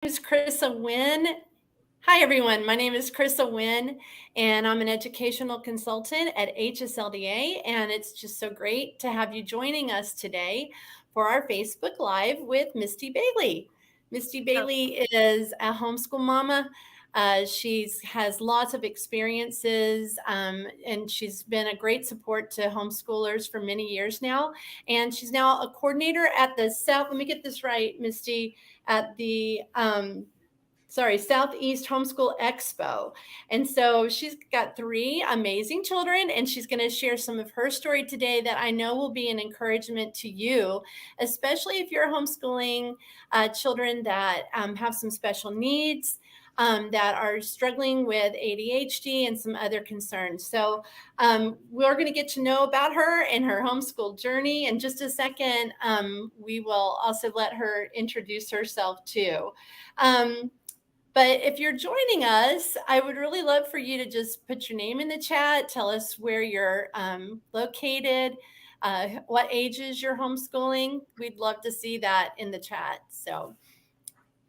Is Krisa Winn. Hi, everyone. My name is Krisa Winn, and I'm an educational consultant at HSLDA. And it's just so great to have you joining us today for our Facebook Live with Misty Bailey. Misty Oh, Bailey is a homeschool mama. She has lots of experiences, and she's been a great support to homeschoolers for many years now. And she's now a coordinator at the South. Let me get this right, Misty, at the Southeast Homeschool Expo. And so she's got three amazing children, and she's going to share some of her story today that I know will be an encouragement to you, especially if you're homeschooling children that have some special needs. That are struggling with ADHD and some other concerns. So, we're going to get to know about her and her homeschool journey in just a second. We will also let her introduce herself too. Um, but if you're joining us, I would really love for you to just put your name in the chat, tell us where you're located, what ages you're homeschooling. We'd love to see that in the chat. So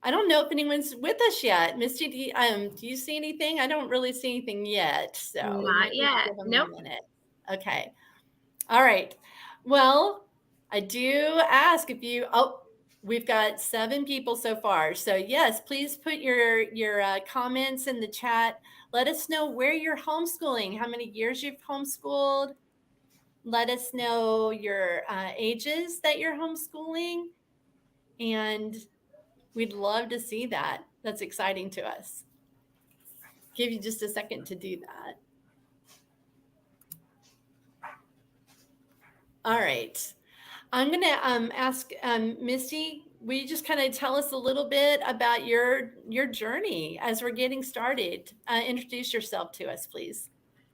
I don't know if anyone's with us yet. Misty, do you see anything? I don't really see anything yet. So we not might need to yet. give them a Nope. minute. Okay. All right. Well, I do ask if you, we've got 7 people so far. So yes, please put your comments in the chat. Let us know where you're homeschooling, how many years you've homeschooled. Let us know your ages that you're homeschooling. And we'd love to see that. That's exciting to us. Give you just a second to do that. All right. I'm going to ask Misty, will you just kind of tell us a little bit about your journey as we're getting started? Introduce yourself to us, please.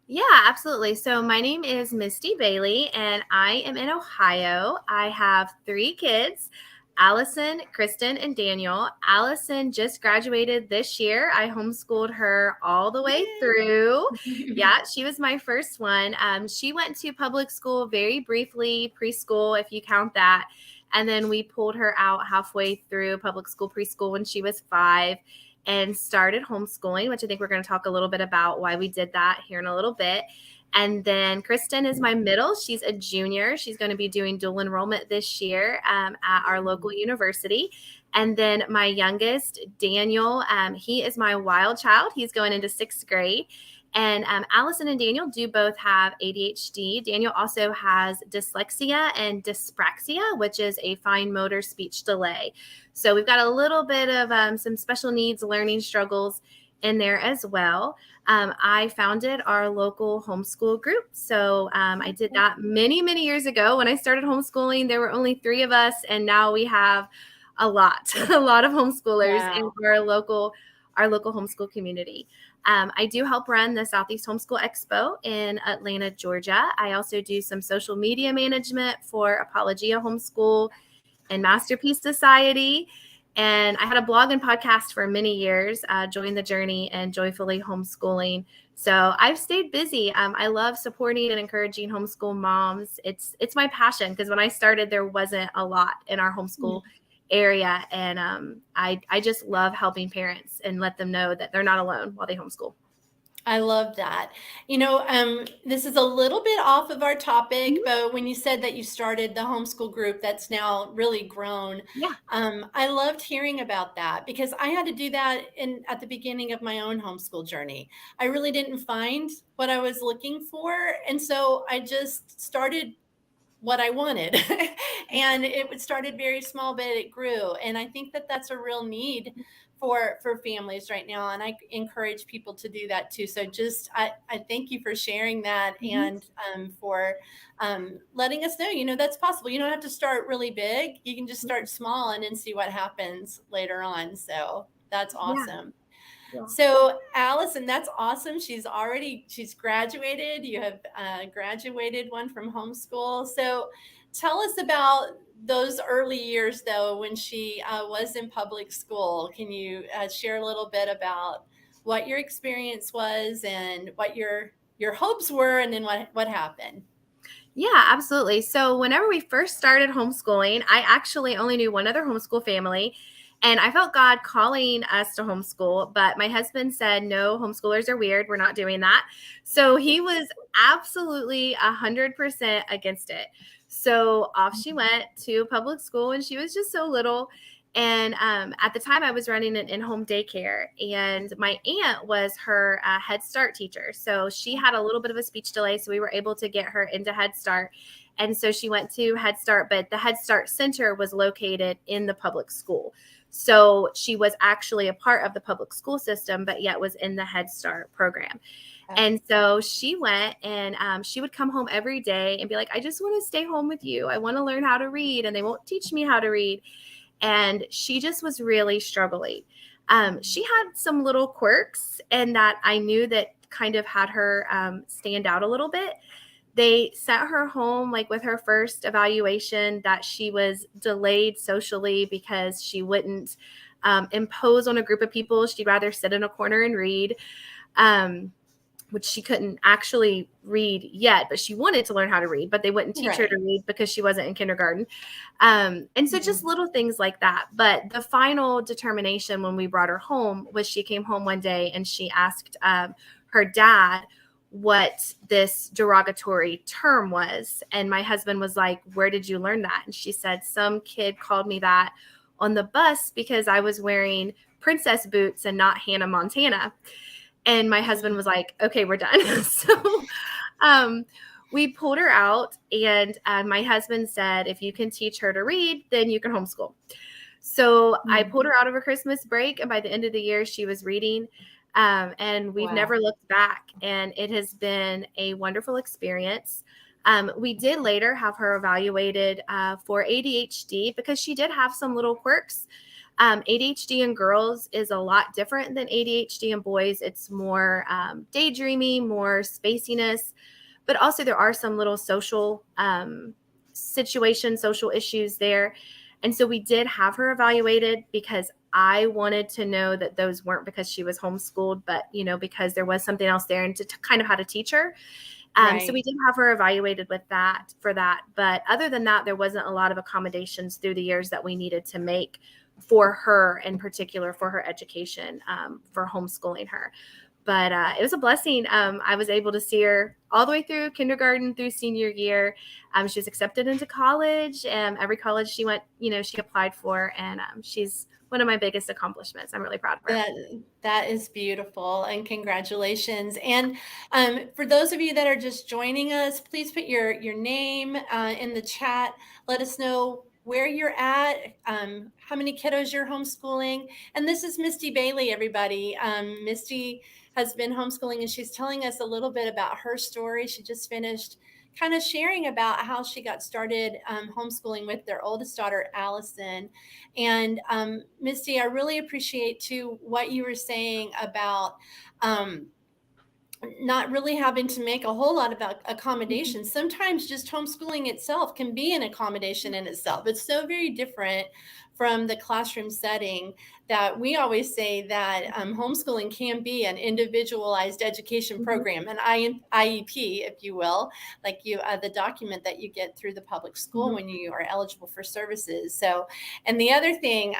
Yeah, absolutely. So my name is Misty Bailey, and I am in Ohio. I have 3 kids, Allison, Kristen, and Daniel. Allison just graduated this year. I homeschooled her all the way through. Yeah, she was my first one. She went to public school very briefly, preschool, if you count that. And then we pulled her out halfway through public school, preschool when she was 5. And started homeschooling, which I think we're going to talk a little bit about why we did that here in a little bit. And then Kristen is my middle. She's a junior. She's going to be doing dual enrollment this year at our local university. And then my youngest, Daniel, he is my wild child. He's going into 6th grade. And Allison and Daniel do both have ADHD. Daniel also has dyslexia and dyspraxia, which is a fine motor speech delay. So we've got a little bit of some special needs learning struggles in there as well. I founded our local homeschool group. So I did that many, many years ago. When I started homeschooling, there were only 3 of us, and now we have a lot of homeschoolers in our local homeschool community. I do help run the Southeast Homeschool Expo in Atlanta, Georgia. I also do some social media management for Apologia Homeschool and Masterpiece Society. And I had a blog and podcast for many years, Join the Journey and Joyfully Homeschooling. So I've stayed busy. I love supporting and encouraging homeschool moms. It's my passion, because when I started, there wasn't a lot in our homeschool area. And I just love helping parents and let them know that they're not alone while they homeschool. I love that. This is a little bit off of our topic, but when you said that you started the homeschool group that's now really grown, Yeah. I loved hearing about that, because I had to do that at the beginning of my own homeschool journey. I really didn't find what I was looking for, and so I just started what I wanted. And it started very small, but it grew. And I think that that's a real need for families right now. And I encourage people to do that too. So I thank you for sharing that, and for letting us know, that's possible. You don't have to start really big. You can just start small and then see what happens later on. So that's awesome. Yeah. So Allison, that's awesome. She's graduated. You have graduated one from homeschool. So tell us about those early years, though, when she was in public school. Can you share a little bit about what your experience was and what your hopes were, and then what happened? Yeah, absolutely. So whenever we first started homeschooling, I actually only knew one other homeschool family, And I felt God calling us to homeschool, but my husband said, no, homeschoolers are weird. We're not doing that. So he was absolutely 100% against it. So off she went to public school, and she was just so little. And at the time, I was running an in-home daycare, and my aunt was her Head Start teacher. So she had a little bit of a speech delay, so we were able to get her into Head Start. And so she went to Head Start, but the Head Start Center was located in the public school. So she was actually a part of the public school system, but yet was in the Head Start program. And so she went, and she would come home every day and be like, I just want to stay home with you. I want to learn how to read, and they won't teach me how to read. And she just was really struggling. She had some little quirks, and that I knew that kind of had her stand out a little bit. They sent her home like with her first evaluation that she was delayed socially because she wouldn't impose on a group of people. She'd rather sit in a corner and read. Which she couldn't actually read yet, but she wanted to learn how to read, but they wouldn't teach her to read because she wasn't in kindergarten. And so just little things like that. But the final determination when we brought her home was she came home one day and she asked her dad what this derogatory term was. And my husband was like, where did you learn that? And she said, some kid called me that on the bus because I was wearing princess boots and not Hannah Montana. And my husband was like, okay, we're done. So we pulled her out, and my husband said, if you can teach her to read, then you can homeschool. So I pulled her out of a Christmas break, and by the end of the year, she was reading. And we've never looked back. And it has been a wonderful experience. We did later have her evaluated for ADHD because she did have some little quirks. ADHD in girls is a lot different than ADHD in boys. It's more daydreaming, more spaciness, but also there are some little social situations, social issues there. And so we did have her evaluated because I wanted to know that those weren't because she was homeschooled, but, because there was something else there and to kind of how to teach her. So we did have her evaluated with that for that. But other than that, there wasn't a lot of accommodations through the years that we needed to make for her, in particular for her education, for homeschooling her. But it was a blessing. I was able to see her all the way through kindergarten through senior year. She was accepted into college, and every college she went, she applied for, and she's one of my biggest accomplishments. I'm really proud of her. That is beautiful, and congratulations. And for those of you that are just joining us, please put your name in the chat. Let us know where you're at, how many kiddos you're homeschooling. And this is Misty Bailey, everybody. Misty has been homeschooling, and she's telling us a little bit about her story. She just finished kind of sharing about how she got started homeschooling with their oldest daughter, Allison. And Misty, I really appreciate too what you were saying about not really having to make a whole lot of accommodations. Sometimes just homeschooling itself can be an accommodation in itself. It's so very different from the classroom setting that we always say that homeschooling can be an individualized education program, an IEP, if you will, like the document that you get through the public school when you are eligible for services. So, and the other thing,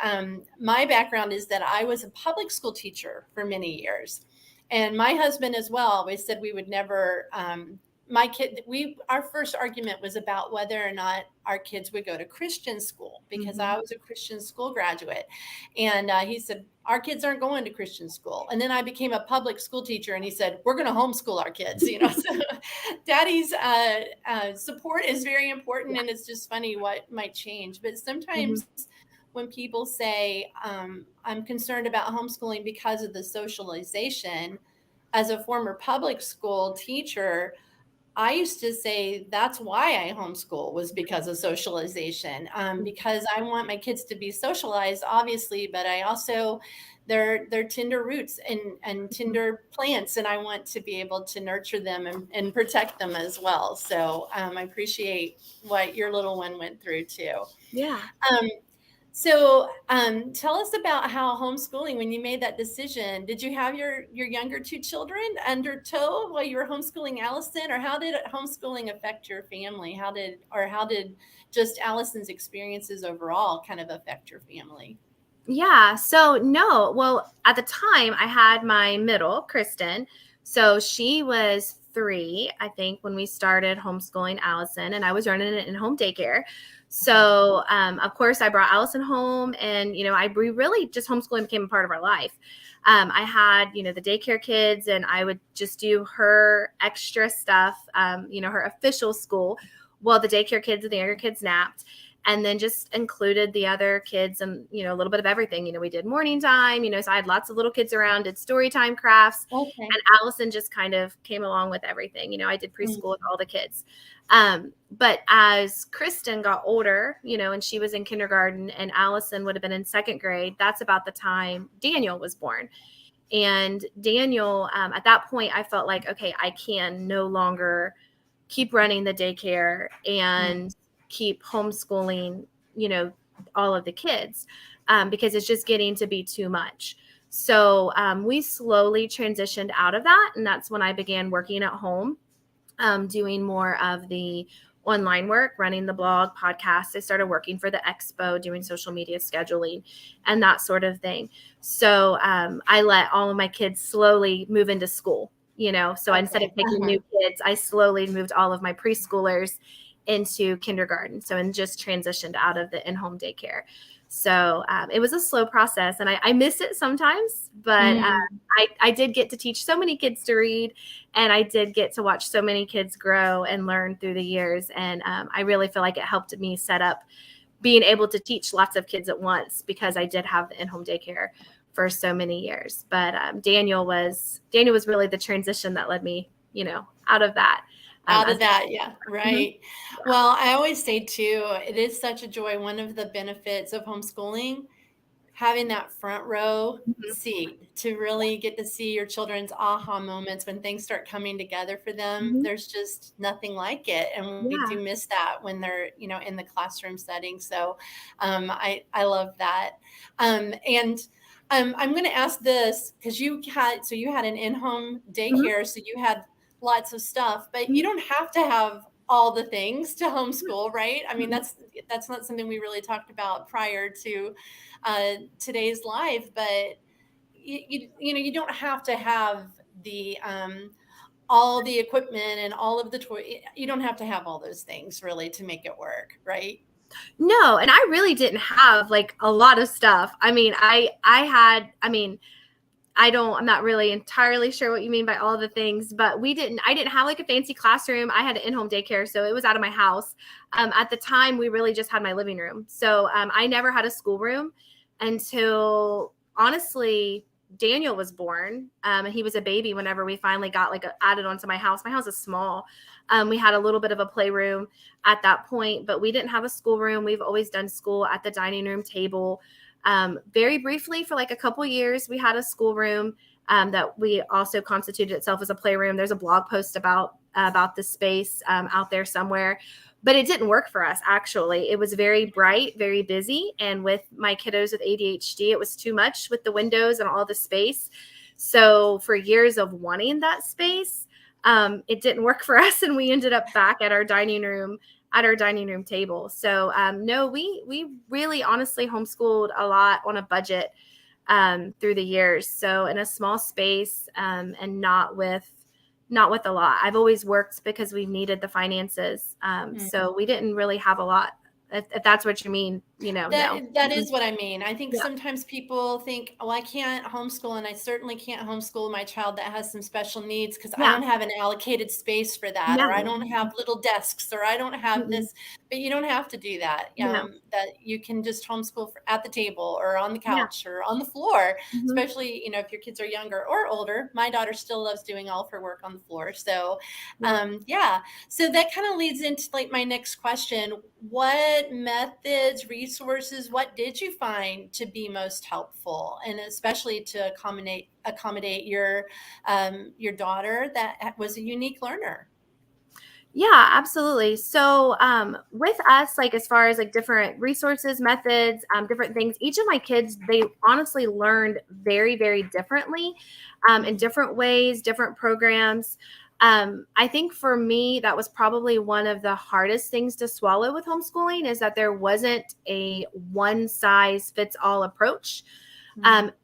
my background is that I was a public school teacher for many years. And my husband as well always said we would never, our first argument was about whether or not our kids would go to Christian school because I was a Christian school graduate. And he said, our kids aren't going to Christian school. And then I became a public school teacher, and he said, we're going to homeschool our kids. So daddy's support is very important. And it's just funny what might change. But sometimes when people say, I'm concerned about homeschooling because of the socialization, as a former public school teacher, I used to say that's why I homeschool was because of socialization, because I want my kids to be socialized, obviously, but I also they're tender roots and tender plants, and I want to be able to nurture them and protect them as well. So I appreciate what your little one went through too. Yeah. So tell us about how homeschooling, when you made that decision, did you have your younger two children under tow while you were homeschooling Allison, or how did homeschooling affect your family? How did just Allison's experiences overall kind of affect your family? Yeah. So no, well, at the time I had my middle, Kristen. So she was 3, I think, when we started homeschooling Allison, and I was running an in-home daycare. Okay. So, of course, I brought Allison home, and we really just homeschooling became a part of our life. I had the daycare kids, and I would just do her extra stuff, her official school, while the daycare kids and the younger kids napped, and then just included the other kids and a little bit of everything. We did morning time, so I had lots of little kids around, did story time crafts, Okay. and Allison just kind of came along with everything. I did preschool with Mm. all the kids. But as Kristen got older, and she was in kindergarten, and Allison would have been in 2nd grade, that's about the time Daniel was born. And Daniel, at that point, I felt like, okay, I can no longer keep running the daycare Mm. and keep homeschooling, all of the kids, because it's just getting to be too much. So we slowly transitioned out of that. And that's when I began working at home, doing more of the online work, running the blog, podcasts. I started working for the expo, doing social media scheduling and that sort of thing. So I let all of my kids slowly move into school, so instead of Okay. taking new kids, I slowly moved all of my preschoolers into kindergarten. So, and just transitioned out of the in-home daycare. So it was a slow process, and I miss it sometimes, but Mm. I did get to teach so many kids to read, and I did get to watch so many kids grow and learn through the years. And I really feel like it helped me set up being able to teach lots of kids at once, because I did have the in-home daycare for so many years. But Daniel was really the transition that led me, out of that. Out of As that, yeah, Mhm. right. Well, I always say too, it is such a joy. One of the benefits of homeschooling, having that front row Mhm. seat to really get to see your children's aha moments when things start coming together for them. Mhm. There's just nothing like it, and we Yeah. do miss that when they're, in the classroom setting. So, I love that. And I'm going to ask this because you had an in-home Mhm. daycare, so you had lots of stuff, but you Mhm. don't have to have all the things to homeschool, right? I mean, Mhm. that's not something we really talked about prior to today's life, but you don't have to have the all the equipment and all of the toy. You don't have to have all those things really to make it work, right? No, and I really didn't have like a lot of stuff. I mean, I had, I mean, I'm not really entirely sure what you mean by all the things, but I didn't have like a fancy classroom. I had an in-home daycare, so it was out of my house. At the time, we really just had my living room. So I never had a schoolroom until, honestly, Daniel was born. And he was a baby whenever we finally got added onto my house. My house is small. We had a little bit of a playroom at that point, but we didn't have a schoolroom. We've always done school at the dining room table. Very briefly, for like a couple years, we had a schoolroom that we also constituted itself as a playroom. There's a blog post about the space out there somewhere, but it didn't work for us. Actually, it was very bright, very busy, and with my kiddos with ADHD, it was too much with the windows and all the space. So for years of wanting that space, it didn't work for us, and we ended up back at our dining room table. So no, we really honestly homeschooled a lot on a budget through the years. So in a small space, and not with a lot. I've always worked because we needed the finances. So we didn't really have a lot. If that's what you mean, no. That Mhm. is what I mean. I think Yeah. sometimes people think, "Oh, I can't homeschool, and I certainly can't homeschool my child that has some special needs because I Yeah. don't have an allocated space for that, or I No. don't have little desks, or I don't have Mm-mm. this." But you don't have to do that. No. That you can just homeschool at the table or on the Yeah. couch or on the floor, Mhm. especially, if your kids are younger or older. My daughter still loves doing all of her work on the floor. So, Yeah. yeah. So that kind of leads into like my next question. What methods, resources, what did you find to be most helpful, and especially to accommodate your daughter that was a unique learner? Yeah, absolutely. So, with us, like as far as like different resources, methods, different things, each of my kids, they honestly learned very, very differently, in Mhm. different ways, different programs. I think for me, that was probably one of the hardest things to swallow with homeschooling, is that there wasn't a one size fits all approach.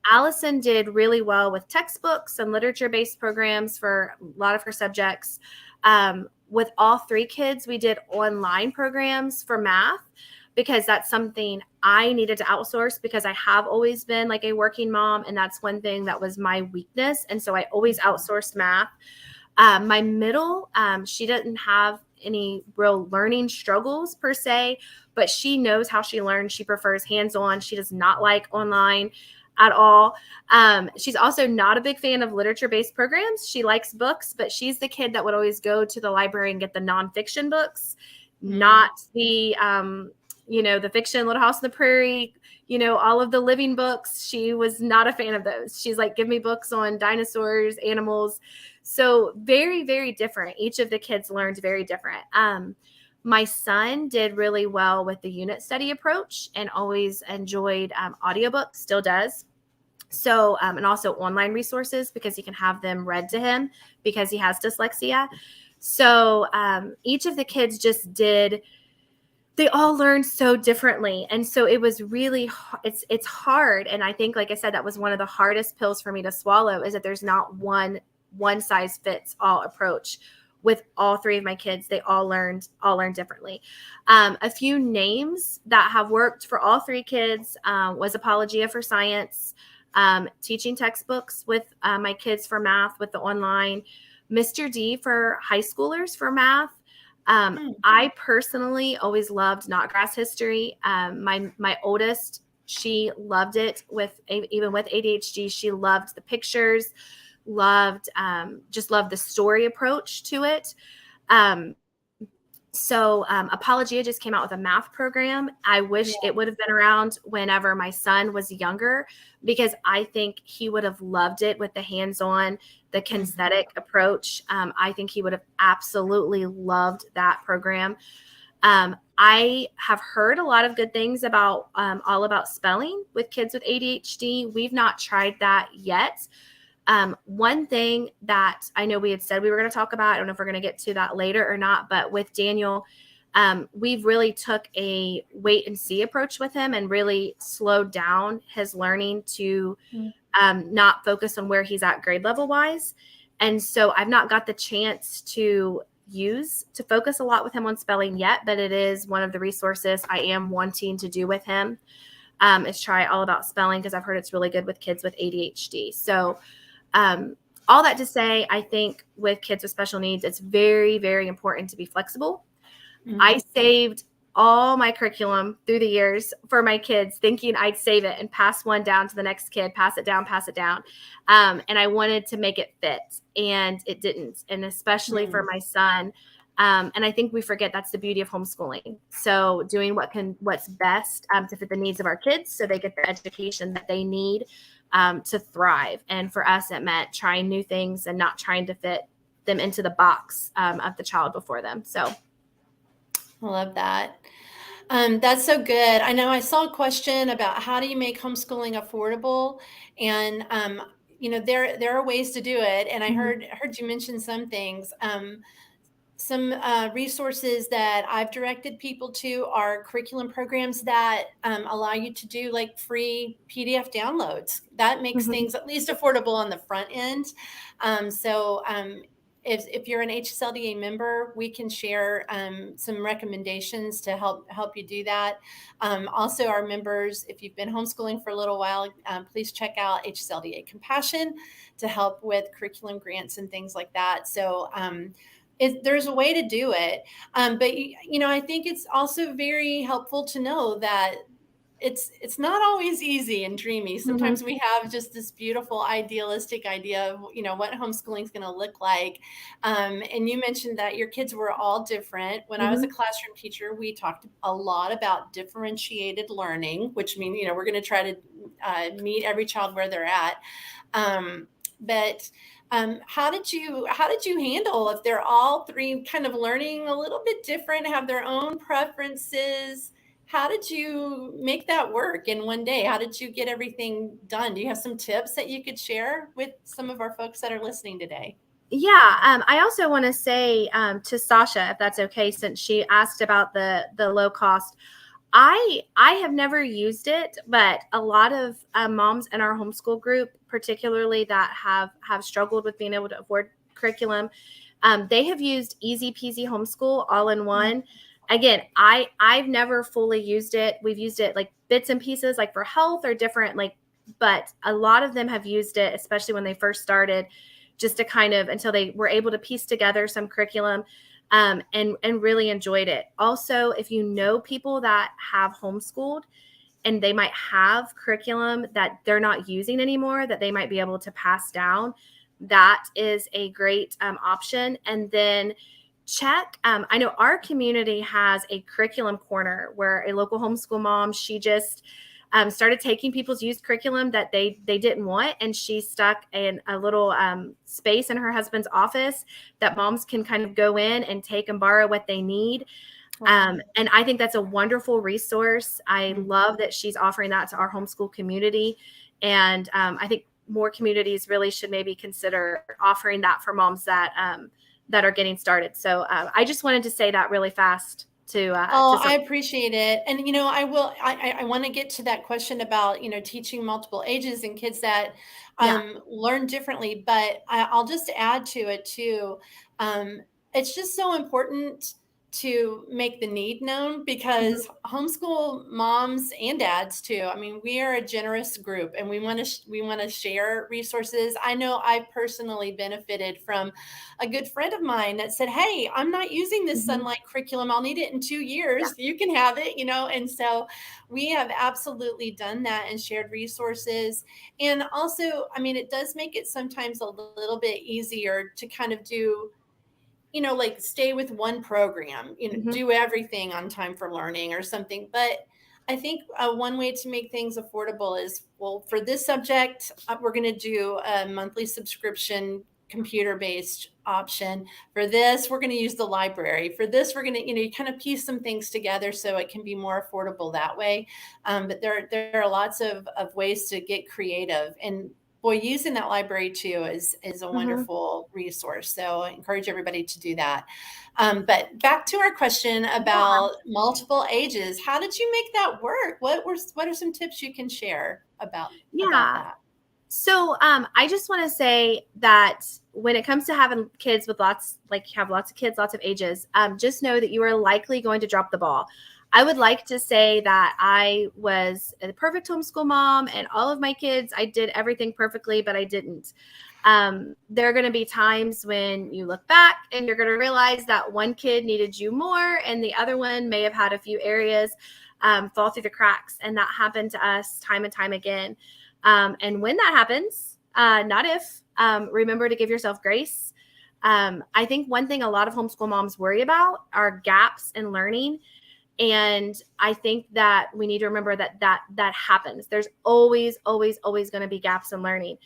Allison did really well with textbooks and literature based programs for a lot of her subjects. With all three kids, we did online programs for math, because that's something I needed to outsource, because I have always been like a working mom, and that's one thing that was my weakness. And so I always outsourced math. My middle, she didn't have any real learning struggles per se, but she knows how she learns. She prefers hands-on. She does not like online at all. She's also not a big fan of literature-based programs. She likes books, but she's the kid that would always go to the library and get the nonfiction books, not the, the fiction, Little House on the Prairie, all of the living books. She was not a fan of those. She's like, give me books on dinosaurs, animals. So very, very different. Each of the kids learned very different. My son did really well with the unit study approach and always enjoyed audiobooks, still does. So, and also online resources, because he can have them read to him because he has dyslexia. So each of the kids just they all learned so differently. And so it was really, it's hard. And I think, like I said, that was one of the hardest pills for me to swallow, is that there's not one size fits all approach with all three of my kids. They all learned differently. A few names that have worked for all three kids was Apologia for Science, teaching textbooks with my kids for math with the online, Mr. D for high schoolers for math. I personally always loved Knotgrass history. My oldest, she loved it even with ADHD. She loved the pictures, just loved the story approach to it. So Apologia just came out with a math program. I wish it would have been around whenever my son was younger, because I think he would have loved it with the hands-on, the kinesthetic approach. I think he would have absolutely loved that program. I have heard a lot of good things about All About Spelling with kids with ADHD. We've not tried that yet. One thing that I know we had said we were going to talk about, I don't know if we're going to get to that later or not, but with Daniel, we've really took a wait and see approach with him and really slowed down his learning to not focus on where he's at grade level wise. And so I've not got the chance to focus a lot with him on spelling yet, but it is one of the resources I am wanting to do with him, is try All About Spelling, because I've heard it's really good with kids with ADHD. So all that to say, I think with kids with special needs, it's very, very important to be flexible. I saved all my curriculum through the years for my kids, thinking I'd save it and pass one down to the next kid, pass it down. And I wanted to make it fit, and it didn't. And especially for my son. And I think we forget that's the beauty of homeschooling. So doing what's best to fit the needs of our kids so they get the education that they need to thrive. And for us, it meant trying new things and not trying to fit them into the box of the child before them. So I love that. That's so good. I know I saw a question about how do you make homeschooling affordable, and there are ways to do it. And I heard you mention some things. Some resources that I've directed people to are curriculum programs that allow you to do like free PDF downloads. That makes things at least affordable on the front end. If you're an HSLDA member, we can share some recommendations to help you do that. Also, our members, if you've been homeschooling for a little while, please check out HSLDA Compassion to help with curriculum grants and things like that. So there's a way to do it. But I think it's also very helpful to know that it's not always easy and dreamy. Sometimes we have just this beautiful idealistic idea of what homeschooling is going to look like. And you mentioned that your kids were all different. When I was a classroom teacher, we talked a lot about differentiated learning, which means we're going to try to meet every child where they're at. But how did you handle if they're all three kind of learning a little bit different, have their own preferences? How did you make that work in one day? How did you get everything done? Do you have some tips that you could share with some of our folks that are listening today? Yeah, I also want to say to Sasha, if that's okay, since she asked about the low cost. I have never used it, but a lot of moms in our homeschool group, particularly that have struggled with being able to afford curriculum, they have used Easy Peasy Homeschool all in one. Again, I've never fully used it. We've used it like bits and pieces, like for health or different, like, but a lot of them have used it, especially when they first started, just to kind of until they were able to piece together some curriculum. And really enjoyed it. Also, if you know people that have homeschooled and they might have curriculum that they're not using anymore that they might be able to pass down, that is a great option. And then check. I know our community has a curriculum corner where a local homeschool mom, she just started taking people's used curriculum that they didn't want, and she stuck in a little space in her husband's office that moms can kind of go in and take and borrow what they need. And I think that's a wonderful resource. I love that she's offering that to our homeschool community. And I think more communities really should maybe consider offering that for moms that that are getting started. So I just wanted to say that really fast Oh, I appreciate it. And, I want to get to that question about, teaching multiple ages and kids that yeah. learn differently. But I'll just add to it too. Um, it's just so important to make the need known Mhm. because homeschool moms and dads too. I mean, we are a generous group and we want to share resources. I know I personally benefited from a good friend of mine that said, "Hey, I'm not using this Mhm. Sunlight curriculum. I'll need it in 2 Yeah. years. You can have it," And so we have absolutely done that and shared resources. And also, I mean, it does make it sometimes a little bit easier to kind of do, like stay with one program, Mhm. do everything on Time for Learning or something. But I think one way to make things affordable is, well, for this subject, we're going to do a monthly subscription computer based option. For this, we're going to use the library. For this, we're going to, you kind of piece some things together so it can be more affordable that way. But there are lots of ways to get creative. And boy, using that library too is a Mhm. wonderful resource. So I encourage everybody to do that. But back to our question Yeah. about multiple ages, how did you make that work? What are some tips you can share about Yeah. that? So I just want to say that when it comes to having kids with lots, like you have lots of kids, lots of ages, just know that you are likely going to drop the ball. I would like to say that I was a perfect homeschool mom and all of my kids, I did everything perfectly, but I didn't. There are going to be times when you look back and you're going to realize that one kid needed you more and the other one may have had a few areas fall through the cracks. And that happened to us time and time again. And when that happens, not if, remember to give yourself grace. I think one thing a lot of homeschool moms worry about are gaps in learning. And I think that we need to remember that happens. There's always, always, always going to be gaps in learning,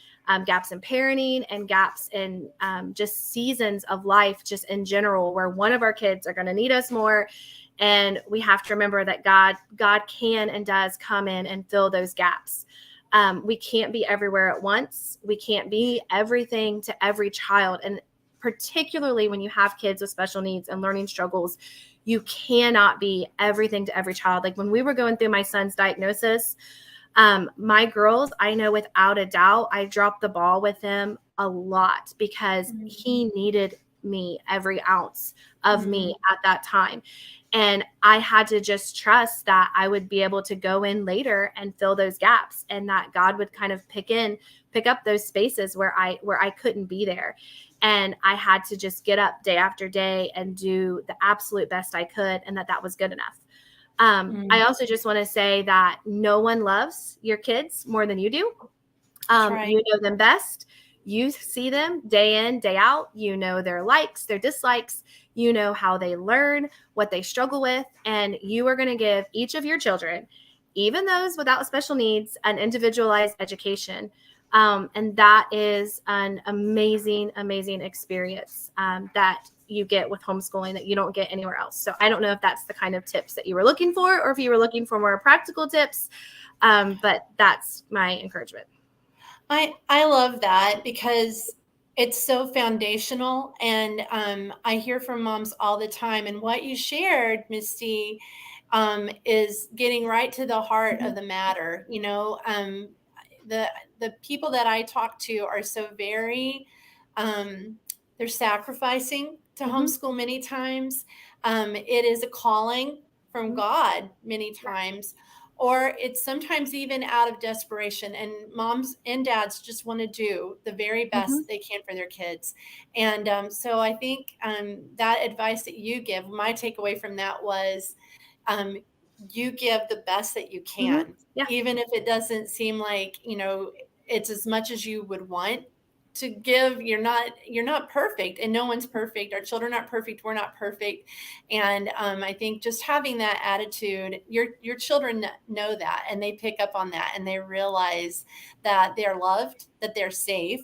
gaps in parenting, and gaps in just seasons of life, just in general, where one of our kids are going to need us more. And we have to remember that God can and does come in and fill those gaps. We can't be everywhere at once. We can't be everything to every child. And particularly when you have kids with special needs and learning struggles, you cannot be everything to every child. Like when we were going through my son's diagnosis, my girls, I know without a doubt, I dropped the ball with him a lot because he needed me, every ounce of me at that time. And I had to just trust that I would be able to go in later and fill those gaps, and that God would kind of pick up those spaces where I couldn't be there. And I had to just get up day after day and do the absolute best I could, and that was good enough. I also just want to say that no one loves your kids more than you do. That's right. You know them best. You see them day in, day out. You know their likes, their dislikes. You know how they learn, what they struggle with. And you are going to give each of your children, even those without special needs, an individualized education. And that is an amazing, amazing experience that you get with homeschooling that you don't get anywhere else. So I don't know if that's the kind of tips that you were looking for, or if you were looking for more practical tips. But that's my encouragement. I love that because It's so foundational. And I hear from moms all the time. And what you shared, Misty, is getting right to the heart Mm-hmm. of the matter. The the people that I talk to are so very they're sacrificing to Mm-hmm. homeschool many times. It is a calling from Mm-hmm. God many Yeah. times, or it's sometimes even out of desperation. And moms and dads just want to do the very Mm-hmm. best they can for their kids. And so I think that advice that you give, my takeaway from that was um, you give the best that you Mm-hmm. can, Yeah. even if it doesn't seem like, it's as much as you would want to give. You're not perfect, and no one's perfect. Our children aren't perfect. We're not perfect. And I think just having that attitude, your children know that, and they pick up on that, and they realize that they're loved, that they're safe.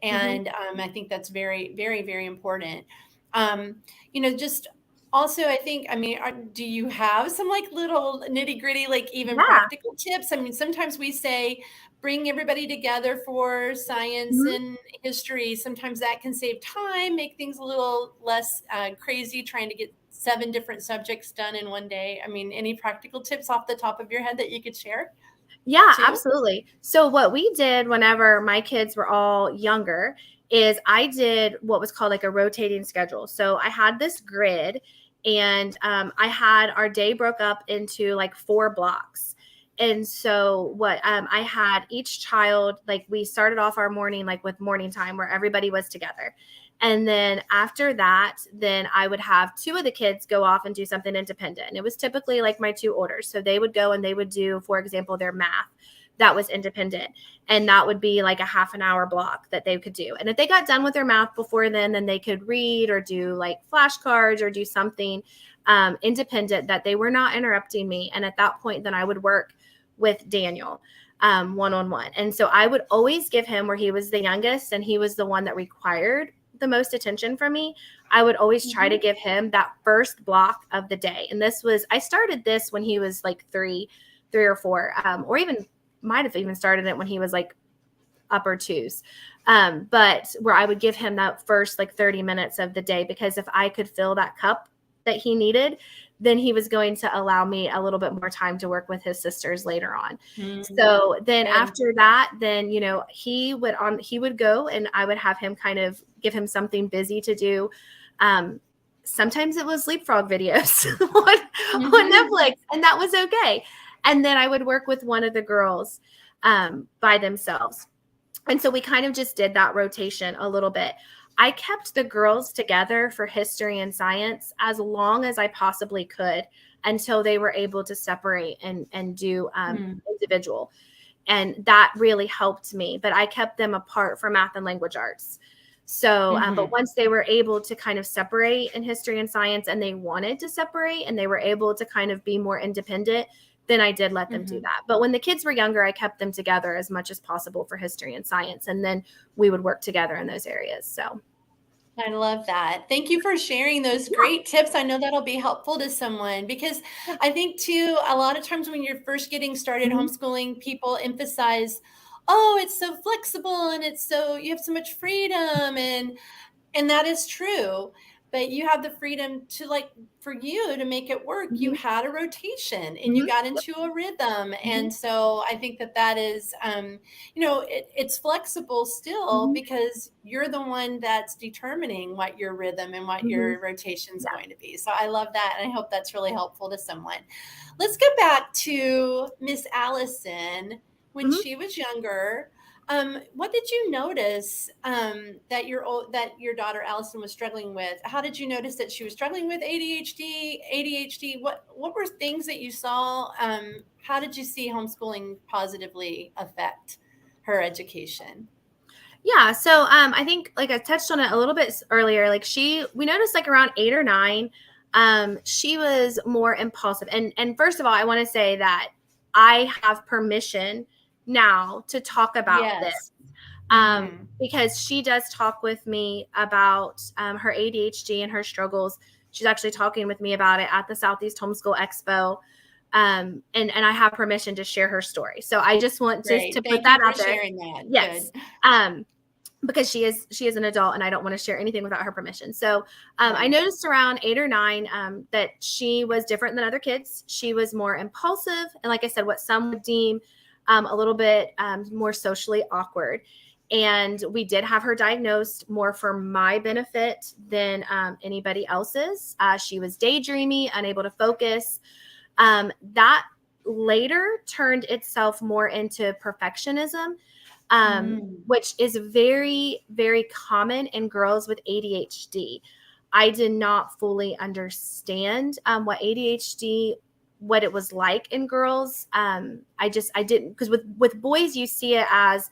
Mm-hmm. And I think that's very, very, very important. Just also, I think, I mean, do you have some like little nitty gritty, like even Yeah. practical tips? I mean, sometimes we say bring everybody together for science Mm-hmm. and history. Sometimes that can save time, make things a little less crazy trying to get 7 different subjects done in one day. I mean, any practical tips off the top of your head that you could share Yeah, too? absolutely. So what we did whenever my kids were all younger is I did what was called like a rotating schedule. So I had this grid, and I had our day broke up into like 4 blocks. And so what I had each child, like we started off our morning like with morning time where everybody was together. And then after that, then I would have 2 of the kids go off and do something independent. And it was typically like my 2 orders. So they would go and they would do, for example, their math that was independent. And that would be like a half an hour block that they could do. And if they got done with their math before then they could read or do like flashcards or do something independent that they were not interrupting me. And at that point, then I would work with Daniel one-on-one. And so I would always give him, where he was the youngest and he was the one that required the most attention from me, I would always try to Mhm. give him that first block of the day. And I started this when he was like 3 or 4, or even might have even started it when he was like upper 2s. But where I would give him that first like 30 minutes of the day, because if I could fill that cup that he needed, then he was going to allow me a little bit more time to work with his sisters later on. Mm, So then good. after that, then, he would go and I would have him kind of give him something busy to do. Sometimes it was leapfrog videos on Mhm. Netflix, and that was okay. And then I would work with one of the girls by themselves. And so we kind of just did that rotation a little bit. I kept the girls together for history and science as long as I possibly could until they were able to separate and do Mm. individual. And that really helped me. But I kept them apart for math and language arts. So, but Mhm. once they were able to kind of separate in history and science, and they wanted to separate and they were able to kind of be more independent, then I did let them do Mhm. that. But when the kids were younger, I kept them together as much as possible for history and science. And then we would work together in those areas. So, I love that. Thank you for sharing those yeah. great tips. I know that'll be helpful to someone because Yeah. I think too, a lot of times when you're first getting started Mm-hmm. homeschooling, people emphasize, oh, it's so flexible and you have so much freedom, and that is true, but you have the freedom to, like, for you to make it work. You Mm-hmm. had a rotation and you Mm-hmm. got Yep. into a rhythm. Mm-hmm. And so I think that is, it's flexible still Mm-hmm. because you're the one that's determining what your rhythm and what Mm-hmm. your rotation is Yeah. going to be. So I love that. And I hope that's really helpful to someone. Let's go back to Miss Allison when Mm-hmm. she was younger. What did you notice that your daughter Allison was struggling with? How did you notice that she was struggling with ADHD? ADHD. What were things that you saw? How did you see homeschooling positively affect her education? Yeah. So I think like I touched on it a little bit earlier. Like we noticed like around 8 or 9, she was more impulsive. And first of all, I want to say that I have permission now to talk about this, Yes. Mm-hmm. because she does talk with me about her ADHD and her struggles. She's actually talking with me about it at the Southeast Homeschool Expo. And I have permission to share her story. So I just want just Great. to put Thank you that for out there. sharing that. Yes. Good. Um, because she is an adult and I don't want to share anything without her permission. So I Right. noticed around 8 or 9 that she was different than other kids. She was more impulsive. And like I said, what some would deem a little bit more socially awkward. And we did have her diagnosed more for my benefit than anybody else's. She was daydreamy, unable to focus. That later turned itself more into perfectionism, Mm. which is very, very common in girls with ADHD. I did not fully understand what ADHD, what it was like in girls. I didn't, because with boys you see it as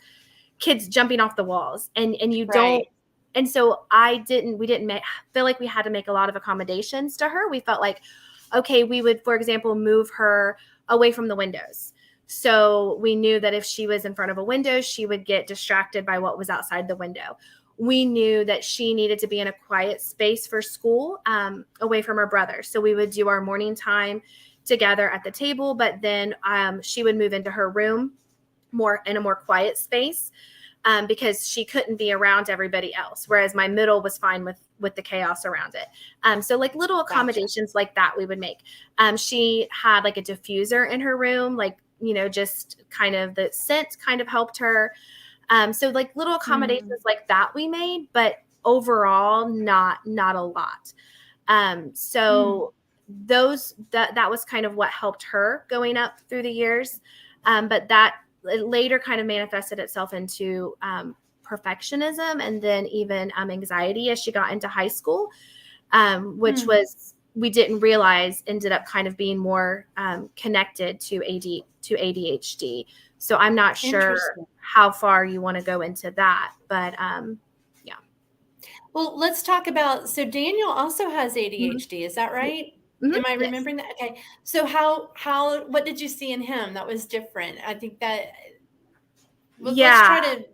kids jumping off the walls, and you don't. Right. And so we didn't feel like we had to make a lot of accommodations to her. We felt like, okay, we would, for example, move her away from the windows. So we knew that if she was in front of a window, she would get distracted by what was outside the window. We knew that she needed to be in a quiet space for school, away from her brother. So we would do our morning time together at the table, but then she would move into her room more in a more quiet space, because she couldn't be around everybody else. Whereas my middle was fine with the chaos around it. So like little Gotcha. accommodations like that we would make. She had like a diffuser in her room, like, just kind of the scent kind of helped her. So like little Mm. accommodations like that we made, but overall not a lot. Mm. So that was kind of what helped her going up through the years. But that it later kind of manifested itself into perfectionism, and then even anxiety as she got into high school, which Mm. was, we didn't realize, ended up kind of being more connected to ADHD. So I'm not sure Interesting. how far you want to go into that, but yeah. Well, let's talk about, so Daniel also has Mm-hmm. ADHD, is that right? Mm-hmm. Am I Yes. remembering that? Okay. So how what did you see in him that was different? I think that, let's Yeah. try to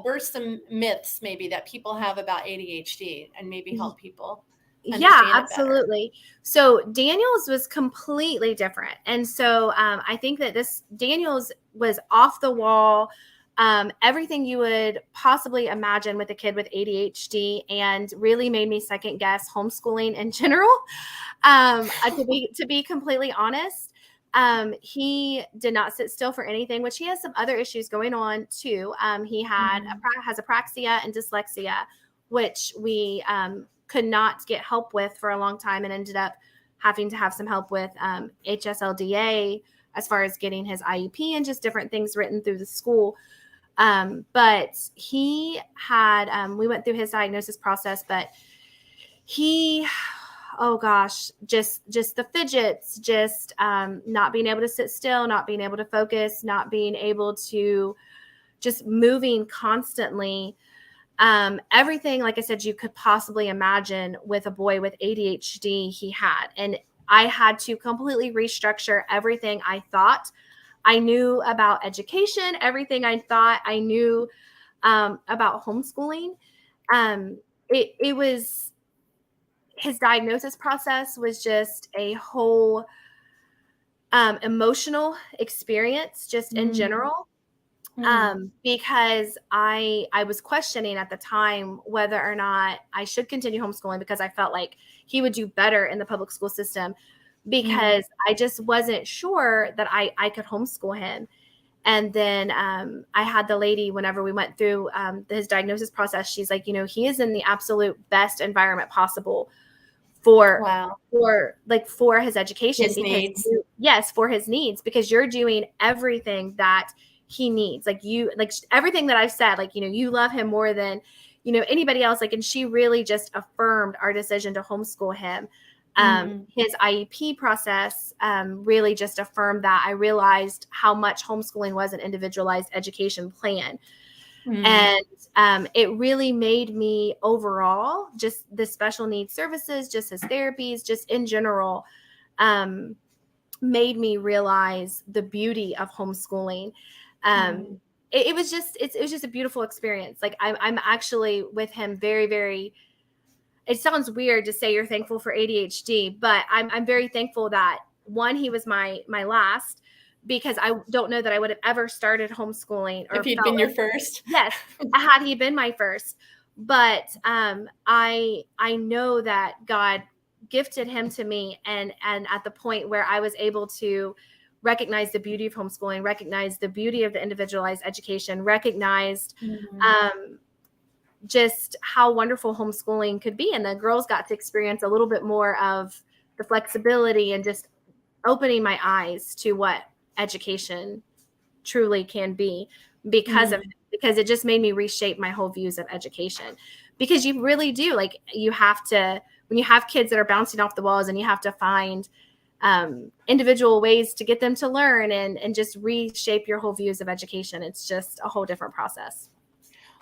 burst some myths maybe that people have about ADHD and maybe help people Yeah, understand it better. absolutely. So Daniel's was completely different. And so I think that this Daniel's was off the wall, everything you would possibly imagine with a kid with ADHD, and really made me second guess homeschooling in general. To be completely honest, he did not sit still for anything, which he has some other issues going on too. He Mm. has apraxia and dyslexia, which we could not get help with for a long time, and ended up having to have some help with HSLDA as far as getting his IEP and just different things written through the school. But he had, we went through his diagnosis process, but he, oh gosh, just the fidgets, just not being able to sit still, not being able to focus, not being able to, just moving constantly. Everything, like I said, you could possibly imagine with a boy with ADHD, he had. And I had to completely restructure everything I thought I knew about education, everything I thought I knew about homeschooling. It was, his diagnosis process was just a whole emotional experience, just in Mm. general. Mm. Because I was questioning at the time whether or not I should continue homeschooling, because I felt like he would do better in the public school system, Mm. because I just wasn't sure that I could homeschool him. And then I had the lady, whenever we went through his diagnosis process, she's like, he is in the absolute best environment possible for Wow. for his education, His because needs. yes, for his needs, because you're doing everything that he needs, like everything that I've said, like, you love him more than anybody else, like, and she really just affirmed our decision to homeschool him. Mm. His IEP process really just affirmed that. I realized how much homeschooling was an individualized education plan. Mm. And it really made me overall, just the special needs services, just his therapies, just in general, um, made me realize the beauty of homeschooling. Mm. It was just, it was just a beautiful experience. Like I'm actually with him very, very, it sounds weird to say you're thankful for ADHD, but I'm very thankful that, one, he was my last, because I don't know that I would have ever started homeschooling or If he'd felt been like, your first. yes, had he been my first. But I know that God gifted him to me, and at the point where I was able to recognize the beauty of homeschooling, recognize the beauty of the individualized education, recognized Mhm. um, just how wonderful homeschooling could be. And the girls got to experience a little bit more of the flexibility and just opening my eyes to what education truly can be because of Mm. it, because it just made me reshape my whole views of education. Because you really do, like, you have to, when you have kids that are bouncing off the walls, and you have to find individual ways to get them to learn and just reshape your whole views of education. It's just a whole different process.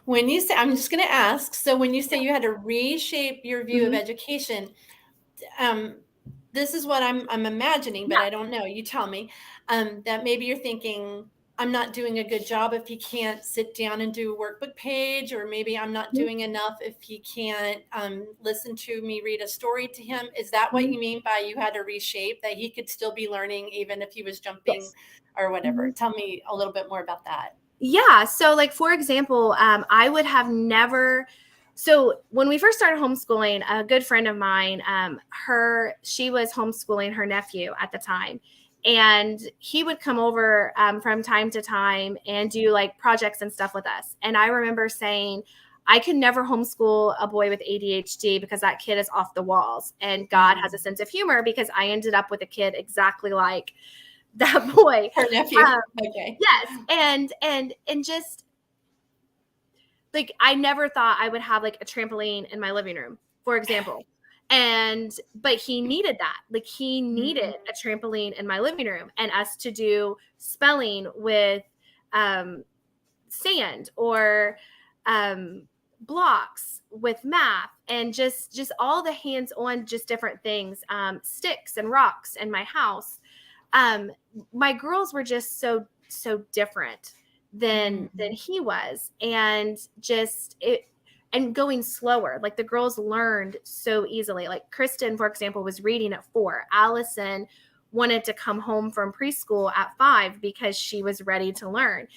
When you say, I'm just going to ask, so when you say you had to reshape your view of Mm-hmm. education, um, this is what I'm imagining, but Yeah. I don't know. You tell me. That maybe you're thinking, I'm not doing a good job if he can't sit down and do a workbook page, or maybe I'm not doing enough if he can't listen to me read a story to him. Is that what Mm-hmm. you mean by you had to reshape, that he could still be learning even if he was jumping Yes. or whatever? Mm-hmm. Tell me a little bit more about that. Yeah. So, like, for example, I would have never. So, when we first started homeschooling, a good friend of mine, she was homeschooling her nephew at the time. And he would come over from time to time and do like projects and stuff with us. And I remember saying, I could never homeschool a boy with ADHD because that kid is off the walls. And God has a Mm. sense of humor, because I ended up with a kid exactly like that boy. Her nephew. Um, Okay. Yes, and just like, I never thought I would have like a trampoline in my living room, for example. And but he needed that. Like, he needed Mm. a trampoline in my living room, and us to do spelling with um sand, or um blocks with math, and just all the hands on, just different things, sticks and rocks in my house. um my girls were just so different than Mm. he was, and just it, and going slower. Like, the girls learned so easily. Like, Kristen, for example, was reading at 4. Allison wanted to come home from preschool at 5 because she was ready to learn,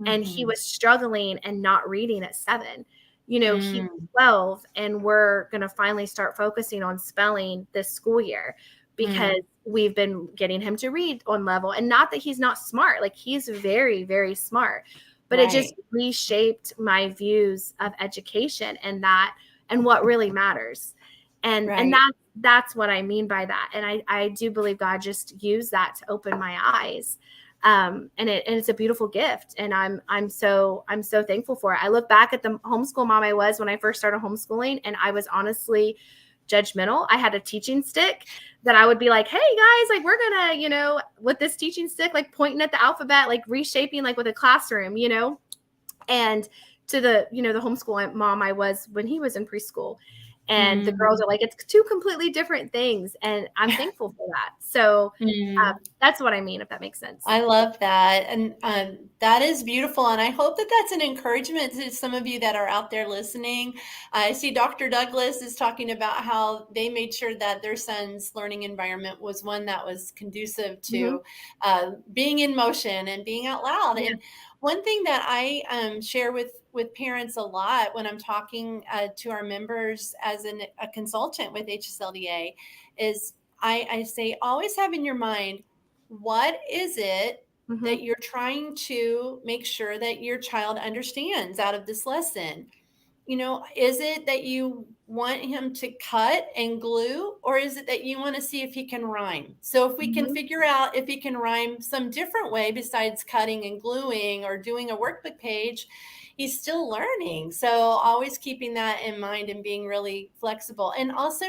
and he Mhm. was struggling and not reading at 7. He was Mm. 12, and we're going to finally start focusing on spelling this school year, because Mm. we've been getting him to read on level. And not that he's not smart, like, he's very, very smart, but it just Right. reshaped my views of education, and what really matters. And Right. that's what I mean by that. And I do believe God just used that to open my eyes. And it's a beautiful gift, and I'm so thankful for it. I look back at the homeschool mom I was when I first started homeschooling, and I was honestly judgmental. I had a teaching stick that I would be like, hey guys, like, we're gonna, with this teaching stick, like, pointing at the alphabet, like, reshaping, like, with a classroom. And to the homeschool mom I was when he was in preschool. And the girls Mm. are like, it's two completely different things. And I'm thankful for that. So Mm. that's what I mean, if that makes sense. I love that. And that is beautiful. And I hope that that's an encouragement to some of you that are out there listening. I see Dr. Douglas is talking about how they made sure that their son's learning environment was one that was conducive Hmm. to being in motion and being out loud. Yeah. And one thing that I share with parents a lot when I'm talking to our members as a consultant with HSLDA is I say, always have in your mind, what is it Hmm. that you're trying to make sure that your child understands out of this lesson? Is it that you want him to cut and glue, or is it that you want to see if he can rhyme? So if we can Hmm. figure out if he can rhyme some different way besides cutting and gluing or doing a workbook page, he's still learning. So always keeping that in mind and being really flexible, and also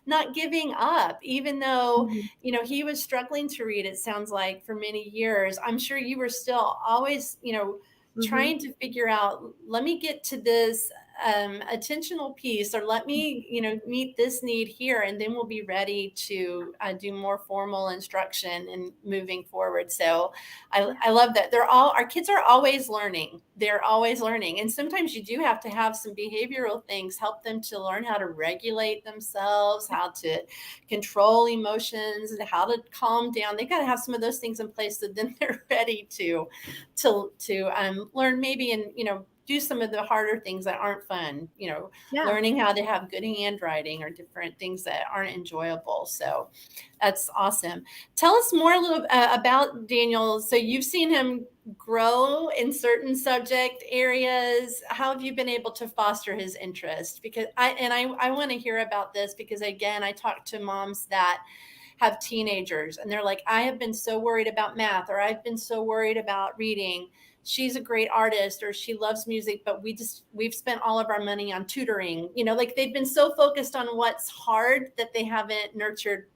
not giving up, even though Hmm. he was struggling to read, it sounds like, for many years. I'm sure you were still always Hmm. trying to figure out, let me get to this attentional piece, or let me, meet this need here, and then we'll be ready to do more formal instruction and moving forward. So I love that. Our kids are always learning. They're always learning. And sometimes you do have to have some behavioral things, help them to learn how to regulate themselves, how to control emotions, and how to calm down. They got to have some of those things in place, so then they're ready to learn, maybe, and do some of the harder things that aren't fun, Yeah. learning how to have good handwriting, or different things that aren't enjoyable. So that's awesome. Tell us more a little about Daniel. So you've seen him grow in certain subject areas. How have you been able to foster his interest? Because I want to hear about this, because again, I talk to moms that have teenagers, and they're like, I have been so worried about math, or I've been so worried about reading. She's a great artist, or she loves music, but we've spent all of our money on tutoring. Like, they've been so focused on what's hard that they haven't nurtured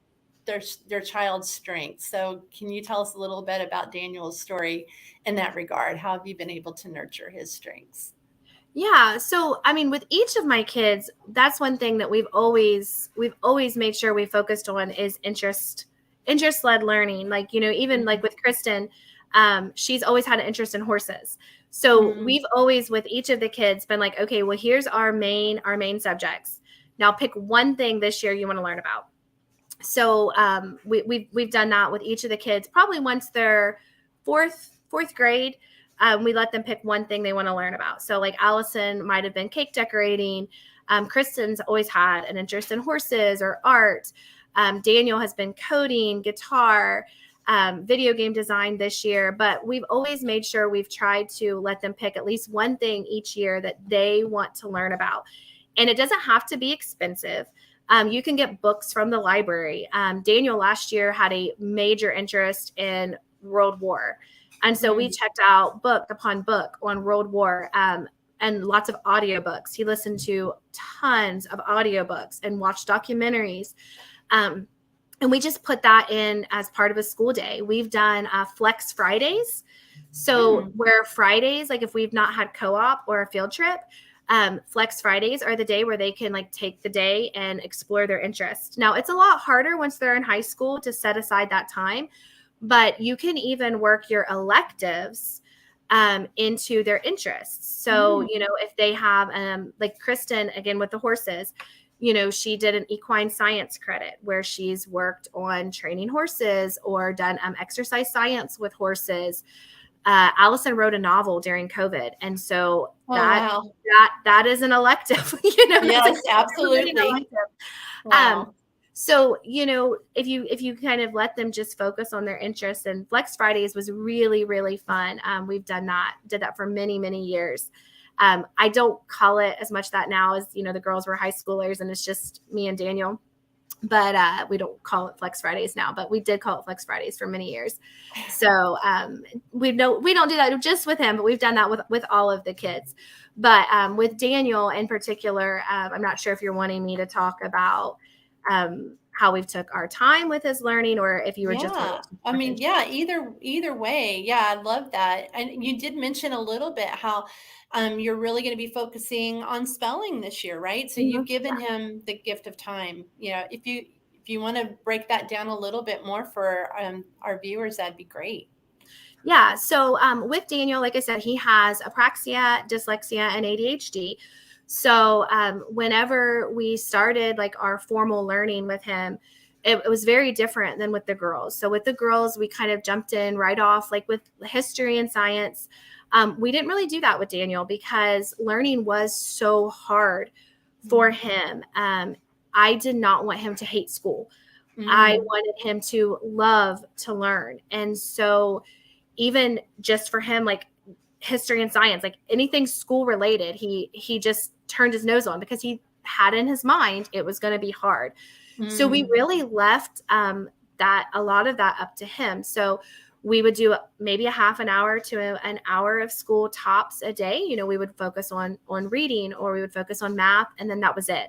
their child's strengths. So can you tell us a little bit about Daniel's story in that regard? How have you been able to nurture his strengths? Yeah. So, I mean, with each of my kids, that's one thing that we've always made sure we focused on is interest led learning. Like, even like with Kristen, she's always had an interest in horses. So Mm-hmm. we've always, with each of the kids, been like, okay, well, here's our main subjects. Now pick one thing this year you want to learn about. So we've done that with each of the kids. Probably once they're fourth grade, we let them pick one thing they want to learn about. So like Allison might have been cake decorating. Kristen's always had an interest in horses or art. Daniel has been coding, guitar, video game design this year. But we've always made sure we've tried to let them pick at least one thing each year that they want to learn about. And it doesn't have to be expensive. You can get books from the library. Daniel last year had a major interest in World War. And so we checked out book upon book on World War, and lots of audiobooks. He listened to tons of audiobooks and watched documentaries. And we just put that in as part of a school day. We've done Flex Fridays. So where Fridays, like if we've not had co-op or a field trip, Flex Fridays are the day where they can like take the day and explore their interests. Now it's a lot harder once they're in high school to set aside that time, but you can even work your electives into their interests. So, if they have, like Kristen, again, with the horses, she did an equine science credit where she's worked on training horses or done exercise science with horses. Allison wrote a novel during COVID. And so Oh, wow. that is an elective, Yes, that's an absolutely. elective. Um, Wow. so, if you kind of let them just focus on their interests, and Flex Fridays was really, really fun. Did that for many, many years. I don't call it as much that now as, the girls were high schoolers and it's just me and Daniel, but we don't call it Flex Fridays now, but we did call it Flex Fridays for many years. So we don't do that just with him, but we've done that with all of the kids. But with Daniel in particular, I'm not sure if you're wanting me to talk about how we've took our time with his learning, or if you were just wanting Yeah. to I more mean, interest. yeah, either way. Yeah, I love that. And you did mention a little bit how you're really going to be focusing on spelling this year, right? So you've Mhm. given him the gift of time. If you want to break that down a little bit more for our viewers, that'd be great. Yeah. So with Daniel, like I said, he has apraxia, dyslexia, and ADHD. So whenever we started like our formal learning with him, it was very different than with the girls. So with the girls, we kind of jumped in right off, like with history and science. We didn't really do that with Daniel because learning was so hard for him. I did not want him to hate school. I Mm. wanted him to love to learn. And so even just for him, like history and science, like anything school related, he just turned his nose on because he had in his mind it was going to be hard. So we Mm. really left that a lot of that up to him. So we would do maybe a half an hour to an hour of school tops a day. We would focus on reading, or we would focus on math, and then that was it.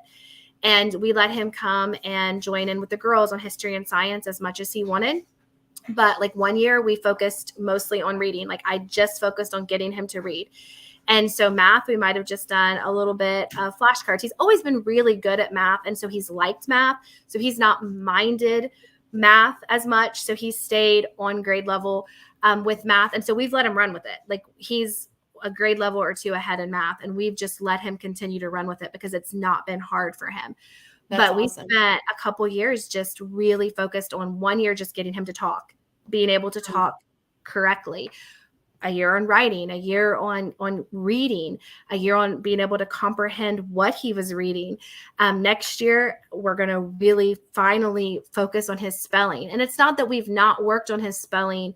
And we let him come and join in with the girls on history and science as much as he wanted. But like one year we focused mostly on reading. Like I just focused on getting him to read. And so math, we might have just done a little bit of flashcards. He's always been really good at math. And so he's liked math. So he's not minded math as much. So he stayed on grade level with math. And so we've let him run with it. Like he's a grade level or two ahead in math. And we've just let him continue to run with it because it's not been hard for him. That's But we awesome. spent a couple years just really focused on 1 year, just getting him to talk, being able to talk correctly. A year on writing, a year on reading, a year on being able to comprehend what he was reading. Next year, we're going to really finally focus on his spelling. And it's not that we've not worked on his spelling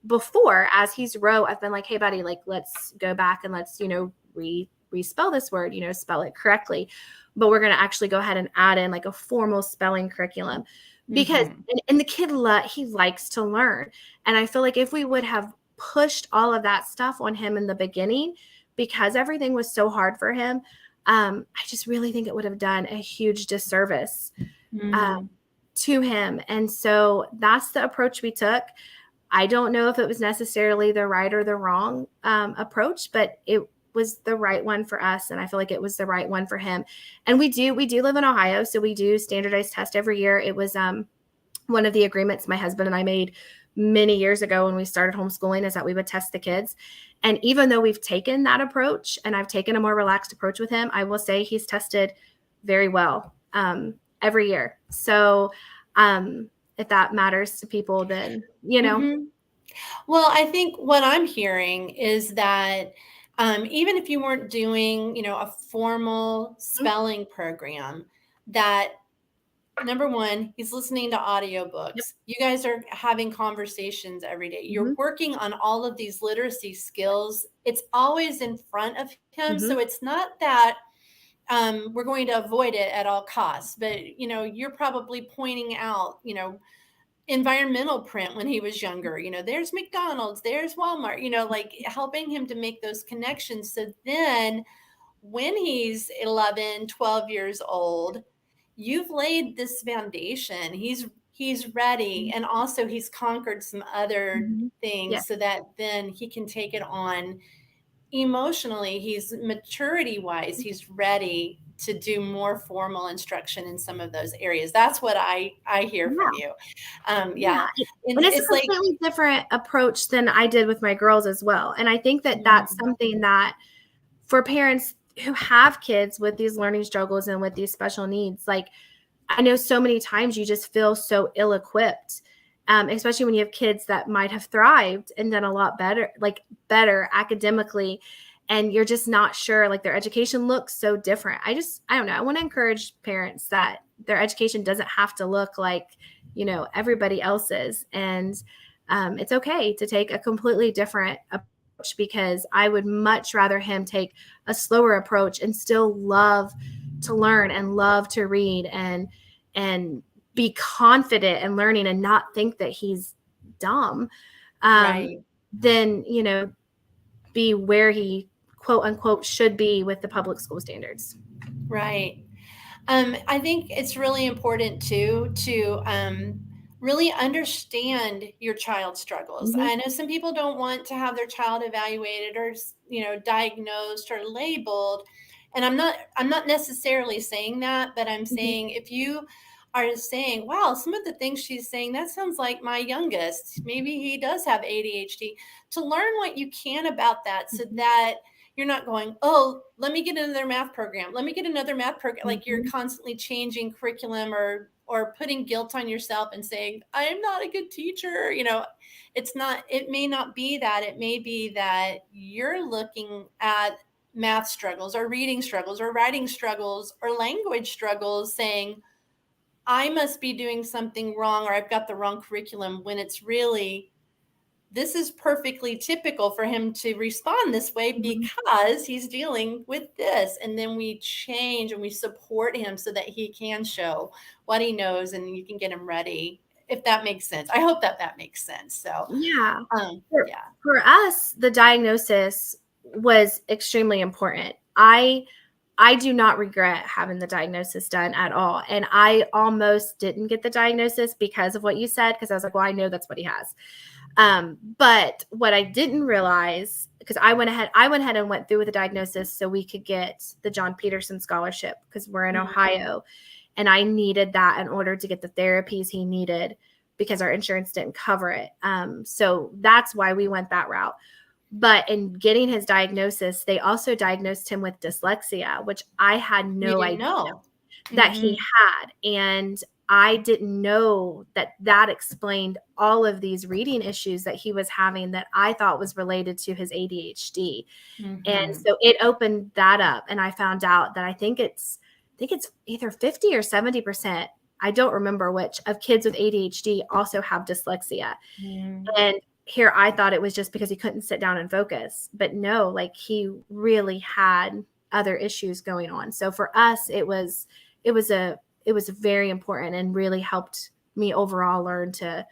before. As he's wrote, I've been like, hey, buddy, like, let's go back and let's, respell this word, spell it correctly. But we're going to actually go ahead and add in like a formal spelling curriculum because, and the kid, he likes to learn. And I feel like if we would have pushed all of that stuff on him in the beginning, because everything was so hard for him, I just really think it would have done a huge disservice to him. And so that's the approach we took. I don't know if it was necessarily the right or the wrong approach, but it was the right one for us. And I feel like it was the right one for him. And we do live in Ohio. So we do standardized test every year. It was one of the agreements my husband and I made many years ago when we started homeschooling, is that we would test the kids. And even though we've taken that approach and I've taken a more relaxed approach with him, I will say he's tested very well every year. So if that matters to people, then, Well, I think what I'm hearing is that even if you weren't doing, a formal spelling program, that number one, he's listening to audiobooks. Yep. You guys are having conversations every day. You're working on all of these literacy skills. It's always in front of him. So it's not that we're going to avoid it at all costs, but, you're probably pointing out, environmental print when he was younger, there's McDonald's, there's Walmart, like helping him to make those connections. So then when he's 11, 12 years old, you've laid this foundation. He's ready. And also he's conquered some other things so that then he can take it on emotionally. He's maturity wise, he's ready to do more formal instruction in some of those areas. That's what I hear from you. And it's a completely different approach than I did with my girls as well. And I think that that's something that for parents who have kids with these learning struggles and with these special needs, like I know so many times you just feel so ill-equipped, especially when you have kids that might have thrived and done a lot better academically. And you're just not sure, like their education looks so different. I don't know. I want to encourage parents that their education doesn't have to look like, everybody else's. And it's okay to take a completely different approach, because I would much rather him take a slower approach and still love to learn and love to read and be confident in learning and not think that he's dumb. Then, be where he quote unquote should be with the public school standards. Right. I think it's really important too to really understand your child's struggles. I know some people don't want to have their child evaluated or diagnosed or labeled, and I'm not necessarily saying that, but I'm saying if you are saying, wow, some of the things she's saying, that sounds like my youngest, maybe he does have ADHD, to learn what you can about that so that you're not going, oh, let me get another math program. Let me get another math program. Like you're constantly changing curriculum or putting guilt on yourself and saying, I am not a good teacher. It may not be that. It may be that you're looking at math struggles or reading struggles or writing struggles or language struggles saying, I must be doing something wrong or I've got the wrong curriculum, when it's really, this is perfectly typical for him to respond this way because he's dealing with this. And then we change and we support him so that he can show what he knows and you can get him ready, if that makes sense. I hope that makes sense. So for us, the diagnosis was extremely important. I do not regret having the diagnosis done at all. And I almost didn't get the diagnosis because of what you said, because I was like, well, I know that's what he has. But what I didn't realize, because I went ahead and went through with the diagnosis so we could get the John Peterson scholarship because we're in Ohio, and I needed that in order to get the therapies he needed because our insurance didn't cover it. So that's why we went that route. But in getting his diagnosis, they also diagnosed him with dyslexia, which I had You no didn't idea know that he had. And I didn't know that explained all of these reading issues that he was having that I thought was related to his ADHD. And so it opened that up. And I found out that I think it's either 50 or 70%. I don't remember which of kids with ADHD also have dyslexia. And here I thought it was just because he couldn't sit down and focus, but no, like he really had other issues going on. So for us, it was very important and really helped me overall learn to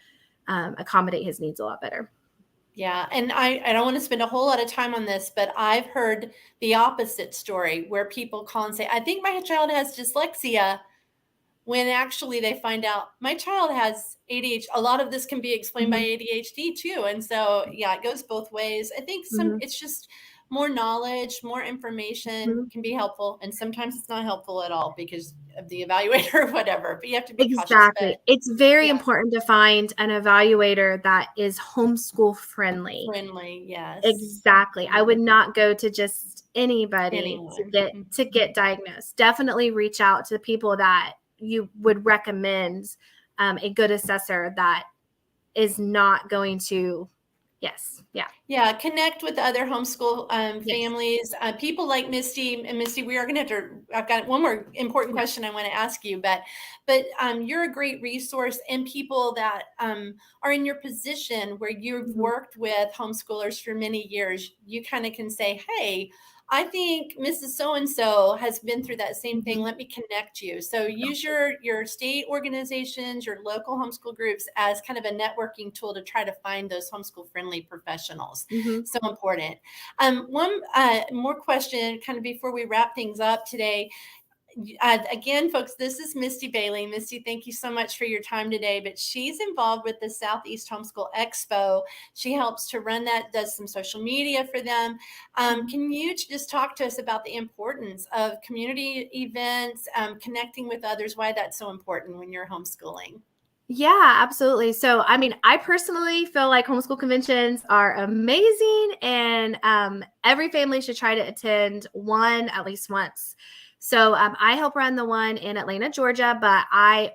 accommodate his needs a lot better. Yeah. And I don't want to spend a whole lot of time on this, but I've heard the opposite story where people call and say, I think my child has dyslexia, when actually they find out my child has ADHD. A lot of this can be explained by ADHD too. And so, yeah, it goes both ways. I think it's just more knowledge, more information can be helpful. And sometimes it's not helpful at all because of the evaluator or whatever, but you have to be cautious. Exactly. But it's very important to find an evaluator that is homeschool friendly. Yes. Exactly. I would not go to just anybody to get diagnosed. Definitely reach out to the people that you would recommend, a good assessor that is not going to, connect with other homeschool families, people like Misty. And Misty, we are going to have to, I've got one more important question I want to ask you, but you're a great resource, and people that are in your position where you've worked with homeschoolers for many years, you kind of can say, hey, I think Mrs. So-and-so has been through that same thing. Let me connect you. So use your state organizations, your local homeschool groups as kind of a networking tool to try to find those homeschool friendly professionals. So important. One more question kind of before we wrap things up today. Again, folks, this is Misty Bailey. Misty, thank you so much for your time today. But she's involved with the Southeast Homeschool Expo. She helps to run that, does some social media for them. Can you just talk to us about the importance of community events, connecting with others, why that's so important when you're homeschooling? Yeah, absolutely. So, I mean, I personally feel like homeschool conventions are amazing, and every family should try to attend one at least once. So, I help run the one in Atlanta, Georgia, but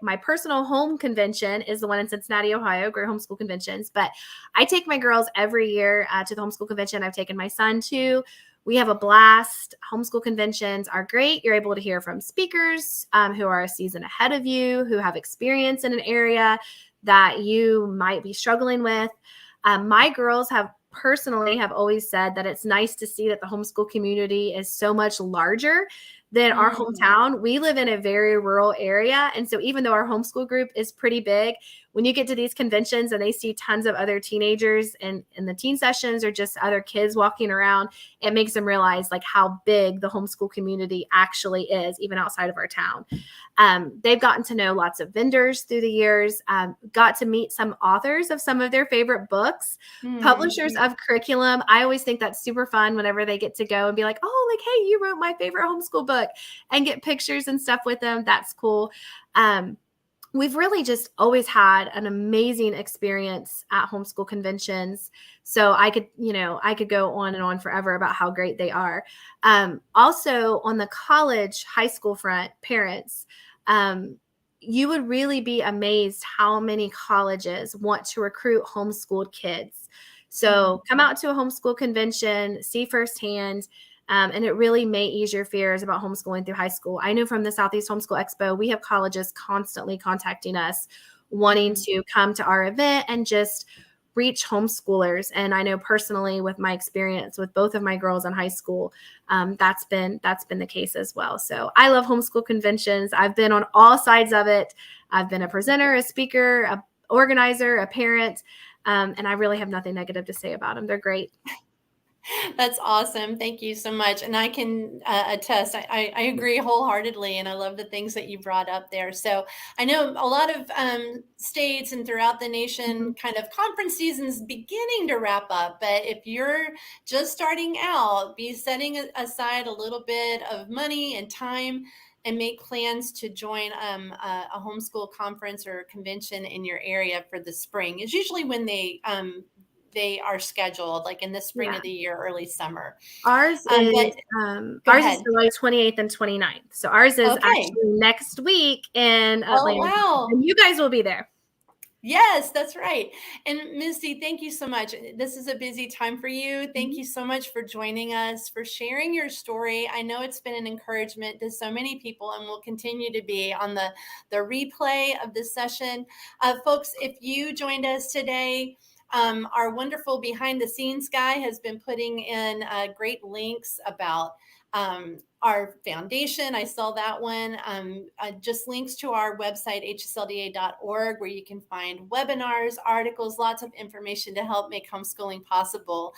my personal home convention is the one in Cincinnati, Ohio, Great Homeschool Conventions. But I take my girls every year to the homeschool convention. I've taken my son to. We have a blast. Homeschool conventions are great. You're able to hear from speakers who are a season ahead of you, who have experience in an area that you might be struggling with. My girls have always said that it's nice to see that the homeschool community is so much larger than our hometown. We live in a very rural area. And so even though our homeschool group is pretty big, when you get to these conventions and they see tons of other teenagers in the teen sessions or just other kids walking around, it makes them realize like how big the homeschool community actually is, even outside of our town. They've gotten to know lots of vendors through the years, got to meet some authors of some of their favorite books, publishers of curriculum. I always think that's super fun whenever they get to go and be like, oh, like, hey, you wrote my favorite homeschool book, and get pictures and stuff with them. That's cool. We've really just always had an amazing experience at homeschool conventions. So I could go on and on forever about how great they are. Also on the college, high school front, parents, you would really be amazed how many colleges want to recruit homeschooled kids. So come out to a homeschool convention, see firsthand, and it really may ease your fears about homeschooling through high school. I know from the Southeast Homeschool Expo, we have colleges constantly contacting us, wanting to come to our event and just reach homeschoolers. And I know personally with my experience with both of my girls in high school, that's been the case as well. So I love homeschool conventions. I've been on all sides of it. I've been a presenter, a speaker, a organizer, a parent, and I really have nothing negative to say about them. They're great. That's awesome. Thank you so much. And I can attest, I agree wholeheartedly. And I love the things that you brought up there. So I know a lot of states and throughout the Mhm. nation, kind of conference season's beginning to wrap up. But if you're just starting out, be setting aside a little bit of money and time and make plans to join a homeschool conference or convention in your area for the spring. It's usually when they are scheduled, like in the spring Yeah. of the year, early summer. Ours But is go ours is ahead. July 28th and 29th. So ours is Okay. actually next week in Oh, Atlanta. wow. And you guys will be there. Yes, that's right. And Misty, thank you so much. This is a busy time for you. Thank Mhm. you so much for joining us, for sharing your story. I know it's been an encouragement to so many people and will continue to be on the replay of this session. Folks, if you joined us today, our wonderful behind the scenes guy has been putting in great links about our foundation. I saw that one. Just links to our website, hslda.org, where you can find webinars, articles, lots of information to help make homeschooling possible.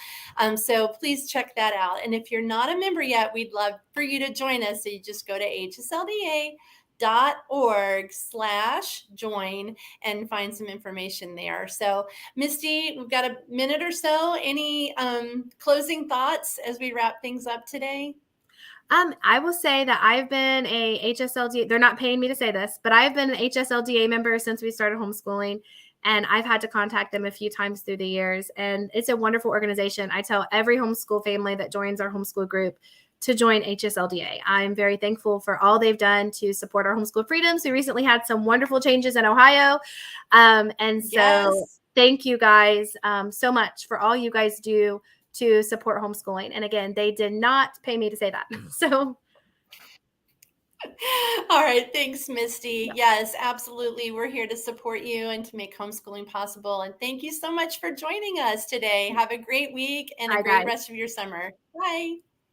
So please check that out. And if you're not a member yet, we'd love for you to join us. So you just go to hslda.org/join and find some information there. So Misty, we've got a minute or so. Any closing thoughts as we wrap things up today? I will say that I've been a HSLDA. They're not paying me to say this, but I've been an HSLDA member since we started homeschooling, and I've had to contact them a few times through the years. And it's a wonderful organization. I tell every homeschool family that joins our homeschool group to join HSLDA. I'm very thankful for all they've done to support our homeschool freedoms. We recently had some wonderful changes in Ohio, and so Yes. thank you guys so much for all you guys do to support homeschooling. And again, they did not pay me to say that. So, All right. Thanks, Misty. yeah. Yes, absolutely. We're here to support you and to make homeschooling possible. And thank you so much for joining us today. Have a great week and a Bye, great guys. rest of your summer. Bye.